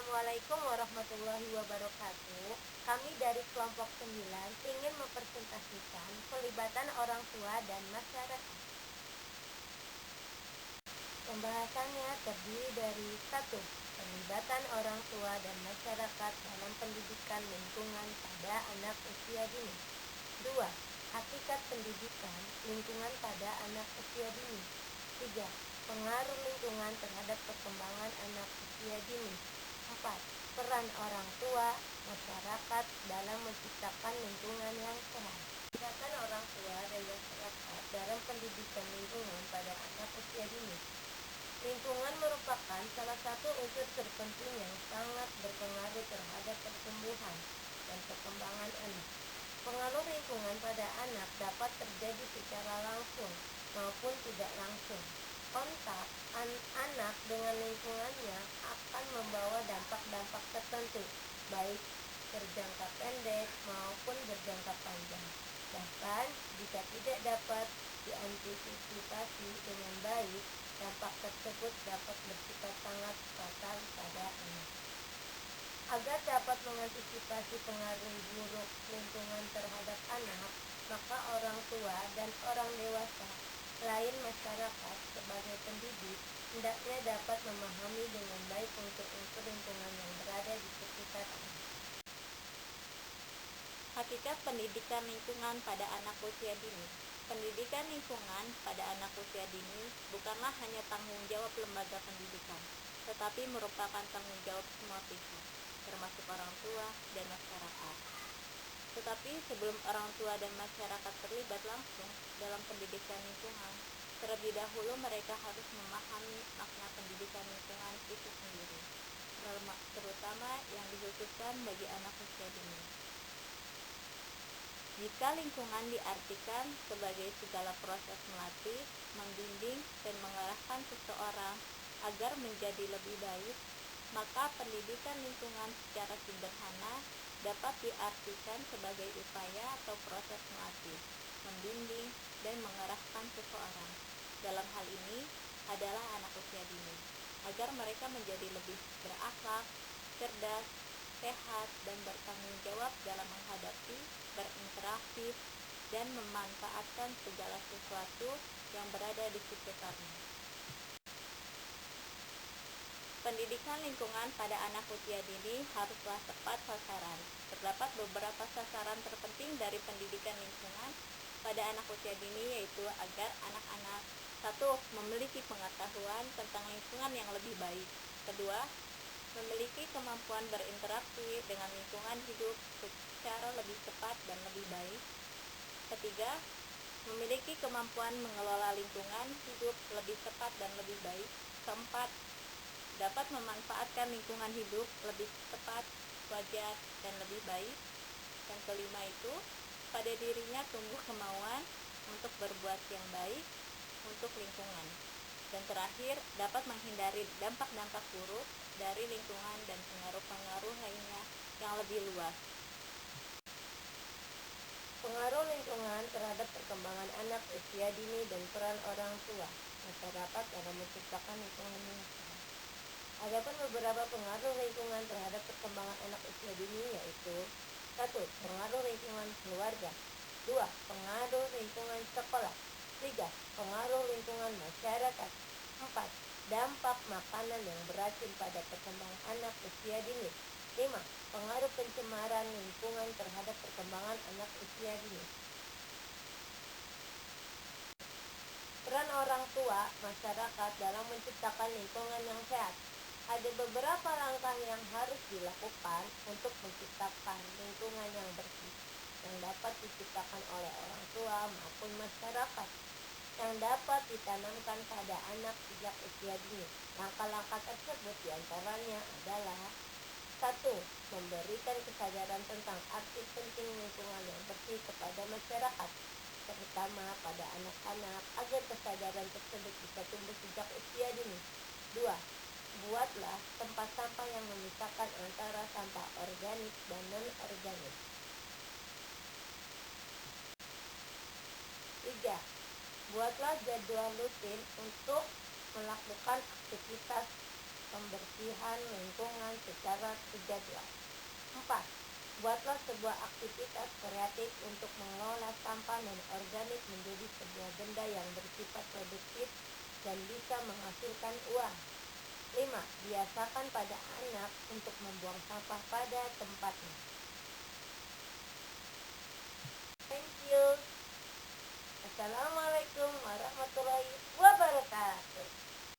Assalamualaikum warahmatullahi wabarakatuh. Kami dari kelompok 9 ingin mempresentasikan pelibatan orang tua dan masyarakat. Pembahasannya terdiri dari 1. Pelibatan orang tua dan masyarakat dalam pendidikan lingkungan pada anak usia dini. 2. Hakikat pendidikan lingkungan pada anak usia dini. 3. Pengaruh lingkungan terhadap perkembangan anak usia dini. 4. Peran orang tua, masyarakat dalam menciptakan lingkungan yang sehat. Pelibatan orang tua dan masyarakat dalam pendidikan lingkungan pada anak usia dini. Lingkungan merupakan salah satu unsur terpenting yang sangat berpengaruh terhadap pertumbuhan dan perkembangan anak. Pengaruh lingkungan pada anak dapat terjadi secara langsung maupun tidak langsung. Kontak anak dengan lingkungannya akan membawa dampak-dampak tertentu, baik berjangka pendek maupun berjangka panjang. Bahkan, jika tidak dapat diantisipasi dengan baik, dampak tersebut dapat bersifat sangat fatal pada anak. Agar dapat mengantisipasi pengaruh buruk lingkungan terhadap anak, maka orang tua dan orang dewasa, selain masyarakat sebagai pendidik, hendaknya dapat memahami dengan baik unsur-unsur lingkungan yang berada di sekitar anak. Hakikat pendidikan lingkungan pada anak usia dini. Pendidikan lingkungan pada anak usia dini bukanlah hanya tanggung jawab lembaga pendidikan, tetapi merupakan tanggung jawab semua pihak, termasuk orang tua dan masyarakat. Tetapi sebelum orang tua dan masyarakat terlibat langsung dalam pendidikan lingkungan, terlebih dahulu mereka harus memahami makna pendidikan lingkungan itu sendiri, terutama yang dikhususkan bagi anak usia dini. Jika lingkungan diartikan sebagai segala proses melatih, membimbing, dan mengarahkan seseorang agar menjadi lebih baik, maka pendidikan lingkungan secara sederhana dapat diartikan sebagai upaya atau proses melatih, membimbing, dan mengarahkan seseorang. Dalam hal ini adalah anak usia dini, agar mereka menjadi lebih berakhlak, cerdas, sehat, dan bertanggung jawab dalam menghadapi, berinteraksi, dan memanfaatkan segala sesuatu yang berada di sekitarnya. Pendidikan lingkungan pada anak usia dini haruslah tepat sasaran. Terdapat beberapa sasaran terpenting dari pendidikan lingkungan pada anak usia dini, yaitu agar anak-anak 1. Memiliki pengetahuan tentang lingkungan yang lebih baik. 2. Memiliki kemampuan berinteraksi dengan lingkungan hidup secara lebih cepat dan lebih baik. 3. Memiliki kemampuan mengelola lingkungan hidup lebih cepat dan lebih baik. 4. Dapat memanfaatkan lingkungan hidup lebih cepat, wajar, dan lebih baik. Dan 5 itu, pada dirinya tumbuh kemauan untuk berbuat yang baik untuk lingkungan. Dan terakhir, dapat menghindari dampak-dampak buruk dari lingkungan dan pengaruh-pengaruh lainnya yang lebih luas. Pengaruh lingkungan terhadap perkembangan anak usia dini dan peran orang tua, masyarakat dalam menciptakan lingkungan yang sehat. Adapun beberapa pengaruh lingkungan terhadap perkembangan anak usia dini yaitu 1. Pengaruh lingkungan keluarga. 2. Pengaruh lingkungan sekolah. 3. Pengaruh lingkungan masyarakat. 4. Dampak makanan yang beracun pada perkembangan anak usia dini. 5. Pengaruh pencemaran lingkungan terhadap perkembangan anak usia dini. Peran orang tua, masyarakat dalam menciptakan lingkungan yang sehat. Ada beberapa langkah yang harus dilakukan untuk menciptakan lingkungan yang bersih yang dapat diciptakan oleh orang tua maupun masyarakat, yang dapat ditanamkan pada anak sejak usia dini. Langkah-langkah tersebut diantaranya adalah 1. Memberikan kesadaran tentang arti penting lingkungan yang bersih kepada masyarakat, terutama pada anak-anak, agar kesadaran tersebut bisa tumbuh sejak usia dini. 2. Buatlah tempat sampah yang memisahkan antara sampah organik dan non-organik. 3. Buatlah jadwal rutin untuk melakukan aktivitas pembersihan lingkungan secara berjadwal. 4. Buatlah sebuah aktivitas kreatif untuk mengelola sampah non-organik menjadi sebuah benda yang bersifat produktif dan bisa menghasilkan uang. 5. Biasakan pada anak untuk membuang sampah pada tempatnya.